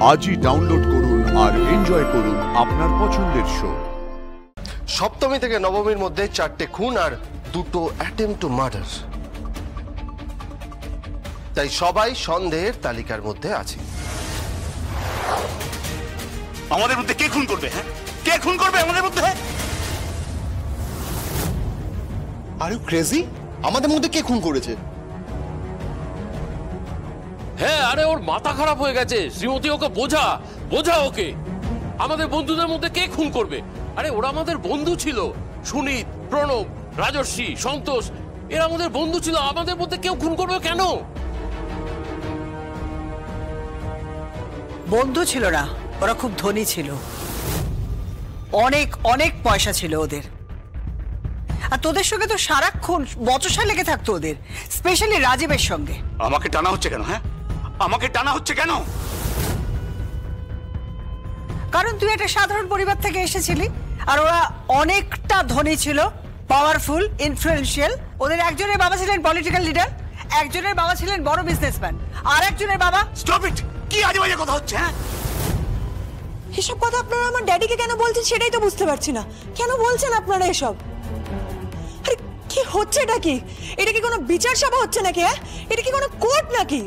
আজই ডাউনলোড করুন আর এনজয় করুন আপনার পছন্দের শো। সপ্তমী থেকে নবমীর মধ্যে 4টে খুন আর 2টো অ্যাটেম্প টু মার্ডার। তাই সবাই সন্দেহের তালিকার মধ্যে আছে। আমাদের মধ্যে কে খুন করবে? হ্যাঁ, কে খুন করবে আমাদের মধ্যে? Are you crazy? আমাদের মধ্যে কে খুন করেছে? হ্যাঁ, আরে ওর মাথা খারাপ হয়ে গেছে। শ্রীমতী ওকে বোঝা ওকে। আমাদের বন্ধুদের মধ্যে কে খুন করবে? আরে ওরা আমাদের বন্ধু ছিল। সুনীত, প্রণব, রাজর্ষি, সন্তোষ, এরা আমাদের বন্ধু ছিল। আমাদের মধ্যে কেউ খুন করবে কেন? বন্ধু ছিল না, ওরা খুব ধনী ছিল। অনেক অনেক পয়সা ছিল ওদের। আর তোদের সঙ্গে তো সারাক্ষণ বচসা লেগে থাকতো ওদের, স্পেশালি রাজীবের সঙ্গে। আমাকে টানা হচ্ছে কেন? হ্যাঁ, আমাকে টানা হচ্ছে কেন? কারণ তুই একটা সাধারণ পরিবার থেকে এসেছিলি, আর ওরা অনেকটা ধনী ছিল, পাওয়ারফুল, ইনফ্লুয়েন্সিয়াল। ওদের একজনের বাবা ছিলেন পলিটিক্যাল লিডার, একজনের বাবা ছিলেন বড় বিজনেসম্যান, আর একজনের বাবা... স্টপ ইট! কি আজে বাজে কথা হচ্ছে? হ্যাঁ, এসব কথা আপনারা আমার ড্যাডিকে কেন বলছেন সেটাই তো বুঝতে পারছি না। কেন বলছেন আপনারা এসব? আরে কি হচ্ছে এটা? কি এটা কি কোনো বিচার সভা হচ্ছে নাকি? হ্যাঁ, এটা কি কোনো কোর্ট নাকি?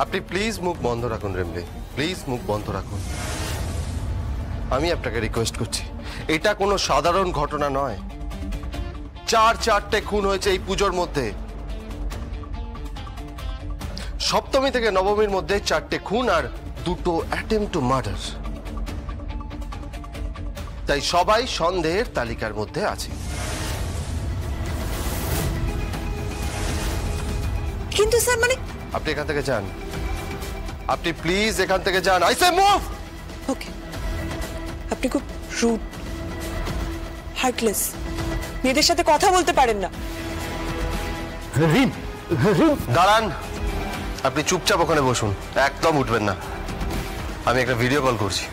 আপনি প্লিজ মুখ বন্ধ রাখুন রেমলে, প্লিজ মুখ বন্ধ রাখুন। আমি আপনাকে রিকোয়েস্ট করছি, এটা কোনো সাধারণ ঘটনা নয়। 4টে খুন হয়েছে এই পুজোর মধ্যে। সপ্তমী থেকে নবমীর মধ্যে 4টে খুন আর 2টো অ্যাটেম্প টু মার্ডার। তাই সবাই সন্দেহের তালিকার মধ্যে আছে। কিন্তু স্যার মানে... আপনি এখান থেকে যান, আপনি প্লিজ এখান থেকে যান। I say move. ওকে, আপনি খুব রুড, হার্টলেস, মেয়েদের সাথে কথা বলতে পারেন না। দাঁড়ান, আপনি চুপচাপ ওখানে বসুন, একদম উঠবেন না। আমি একটা ভিডিও কল করছি।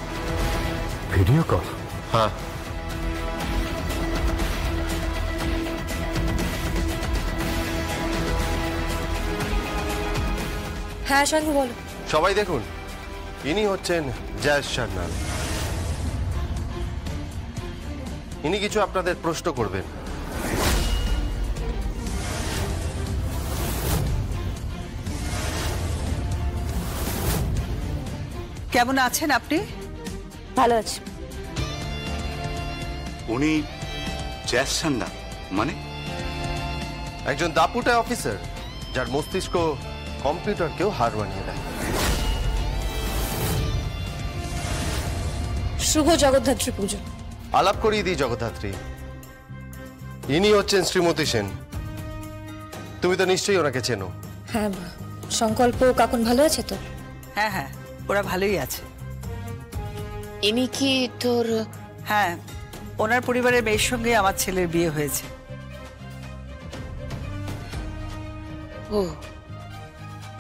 Video call? হ্যাঁ। হ্যাঁ শানু বলো। সবাই দেখুন, ইনি হচ্ছেন জয়েশ সান্যাল। ইনি কিছু আপনাদের প্রশ্ন করবেন। কেমন আছেন আপনি? ভালো আছি। উনি জয়েশ সান্যাল মানে? একজন দাপুটে অফিসার, যার মস্তিষ্ক কম্পিউটারকেও হার মানিয়ে দেয়। শুভ জগদ্ধাত্রী পুজো। আলাপ করিয়ে দিই জগদ্ধাত্রী। ইনি হচ্ছেন শ্রীমতী সেন। তুমি তো নিশ্চয়ই ওনাকে চেনো। হ্যাঁ, সংকল্প কাকুন ভালো আছে তো? হ্যাঁ হ্যাঁ, ওরা ভালোই আছে। ইনি কি তোর? হ্যাঁ, ওনার পরিবারের মেয়ের সঙ্গে আমার ছেলের বিয়ে হয়েছে। ও,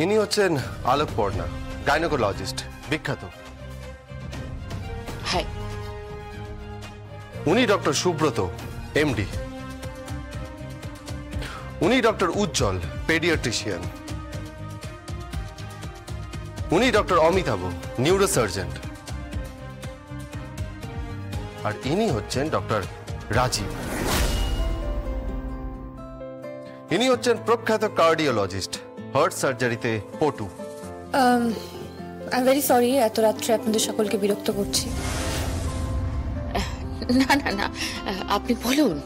ইনি হচ্ছেন আলোক পর্ণা, গাইনোকোলজিস্ট, বিখ্যাত। হাই। উনি ডক্টর সুব্রত, এমডি। উনি ডক্টর উজ্জ্বল, পেডিয়াট্রিশিয়ান। উনি ডক্টর অমিতাভ, নিউরোসার্জন। আর ইনি হচ্ছেন ডক্টর রাজীব। ইনি হচ্ছেন প্রখ্যাত কার্ডিওলজিস্ট, হার্ট সার্জারিতে পটু। আই এম ভেরি সরি এত রাত্রে আপনাদের সকলকে বিরক্ত করছি। না না না, আপনি বলুন।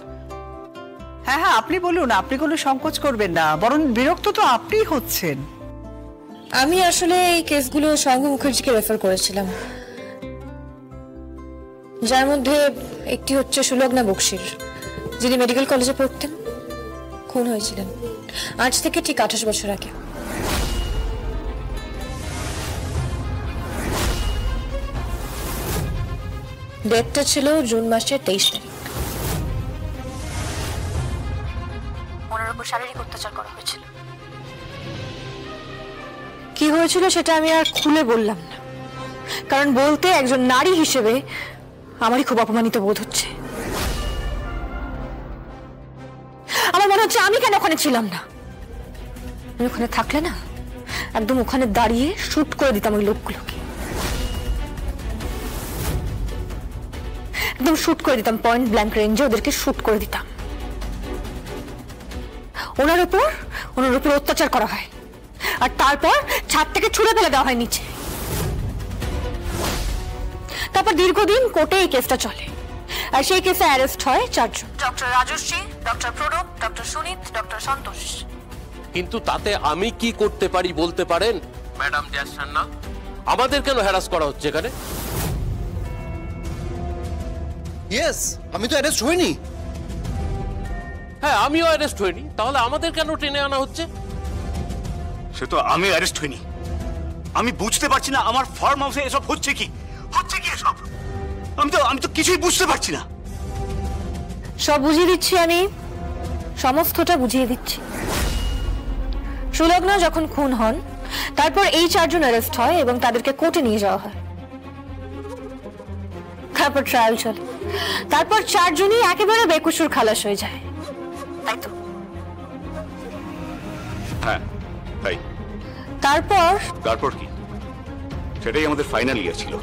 হ্যাঁ হ্যাঁ, আপনি বলুন, আপনি কোনো সংকোচ করবেন না, বরং বিরক্ত তো আপনিই হচ্ছেন। আমি আসলে এই কেসগুলো সঙ্গ মুখার্জিকে রেফার করেছিলাম, যার মধ্যে একটি হচ্ছে সুলগ্না বক্সির, যিনি মেডিকেল কলেজে পড়তেন, খুন হয়েছিলেন আজ থেকে ঠিক 28 বছর আগে। ডেটটা ছিল জুন মাসের 23 তারিখ। ওনার উপর শারীরিক অত্যাচার করা হয়েছিল। কি হয়েছিল সেটা আমি আর খুলে বললাম না, কারণ বলতে একজন নারী হিসেবে আমারই খুব অপমানিত বোধ হচ্ছে। আমার মনে হচ্ছে আমি কেন ওখানে ছিলাম না। আমি ওখানে থাকলে না একদম ওখানে দাঁড়িয়ে শুট করে দিতাম ওই লোকগুলোকে। একদম শুট করে দিতাম, পয়েন্ট ব্ল্যাঙ্ক রেঞ্জে ওদেরকে শুট করে দিতাম। ওনার উপর অত্যাচার করা হয়, আর তারপর ছাদ থেকে ছুঁড়ে ফেলে দেওয়া হয় নিচে। তারপর দীর্ঘদিন কোর্টে এই কেসটা চলে, আর সেই কেসে অ্যারেস্ট হয় 4 জন: doctor Rajashree, doctor Pranab, doctor Sunit, doctor Santosh. কিন্তু তাতে আমি কি করতে পারি বলতে পারেন ম্যাডাম জ্যাসান্না? আমাদের কেন হ্যারাস করা হচ্ছে এখানে? ইয়েস, আমি তো অ্যারেস্ট হইনি। হ্যাঁ, আমিও অ্যারেস্ট হইনি, তাহলে আমাদের কেন টেনে আনা হচ্ছে? সে তো আমি অ্যারেস্ট হইনি। আমি বুঝতে পারছি না আমার ফার্ম হাউসে এসব হচ্ছে কি এসব। আমি তো কিছুই বুঝতে পারছি না। সব বুঝিয়ে দিচ্ছি, আমি সমস্তটা বুঝিয়ে দিচ্ছি। সুলগ্না যখন খুন হন, তারপর এই 4 জন অ্যারেস্ট হয় এবং তাদেরকে কোর্টে নিয়ে যাওয়া হয়। তারপর ট্রায়াল চলে, তারপর 4 জনই একেবারে বেকসুর খালাস হয়ে যায়, তাই তো? হ্যাঁ তাই। তারপর কি? সেটাই আমাদের ফাইনাল ইয়ার ছিল।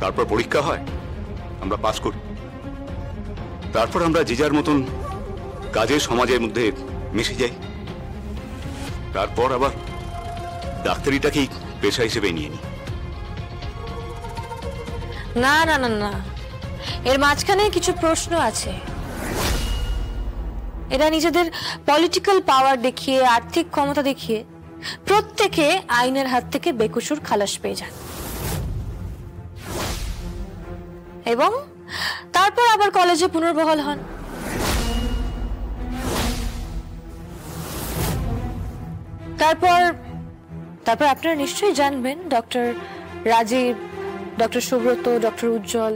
তারপর পরীক্ষা হয়, আমরা পাস করি। তারপর আমরা যে যার মতন কাজে সমাজের মধ্যে মিশে যাই। তারপর আবার ডাক্তারিটাকেই পেশা হিসেবে নিয়ে নিই। না না না না, এর মাঝখানে কিছু প্রশ্ন আছে। এরা নিজেদের পলিটিক্যাল পাওয়ার দেখিয়ে, আর্থিক ক্ষমতা দেখিয়ে প্রত্যেকে আইনের হাত থেকে বেকসুর খালাস পেয়ে যান, এবং তারপর আবার কলেজে পুনর্বহাল হন। তারপর আপনারা নিশ্চয়ই জানবেন doctor Rajib, doctor Subrata, doctor Ujjwal,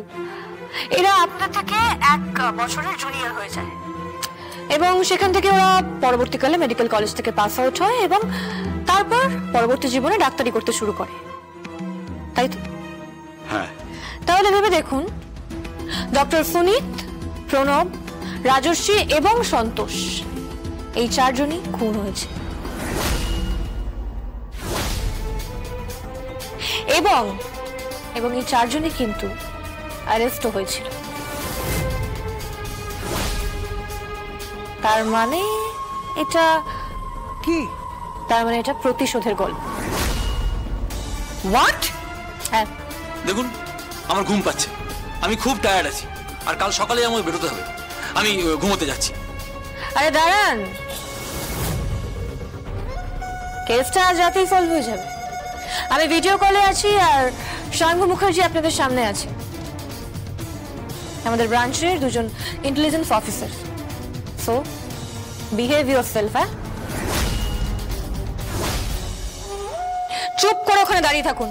এরা আপনার থেকে 1 বছরের জুনিয়র হয়ে যায়, এবং সেখান থেকে ওরা পরবর্তীকালে মেডিকেল কলেজ থেকে পাস আউট হয় এবং তারপর পরবর্তী জীবনে ডাক্তারি করতে শুরু করে, তাই তো? হ্যাঁ। তাহলে ভেবে দেখুন, ডক্টর সুনীত, প্রণব, রাজশ্রী এবং সন্তোষ, এই 4 জনই খুন হয়েছে, এবং এই 4 জনই কিন্তু অ্যারেস্টও হয়েছিল। তার মানে এটা কি? তার মানে এটা প্রতিশোধের গল্প। হোয়াট? হ্যাঁ। দেখুন, আমার ঘুম পাচ্ছে, আমি খুব টায়ার্ড আছি, আর কাল সকালে আমাকে বেরোতে হবে। আমি ঘুমোতে যাচ্ছি। আরে দাঁড়ান, কেসটা আজ রাতেই সলভ হয়ে যাবে। আমি ভিডিও কলে আছি, আর শাঙ্গু মুখার্জি আপনাদের সামনে আছে, আমাদের ব্রাঞ্চের 2 জন intelligence officer. So behave yourself. হ্যাঁ, চুপ করে ওখানে দাঁড়িয়ে থাকুন।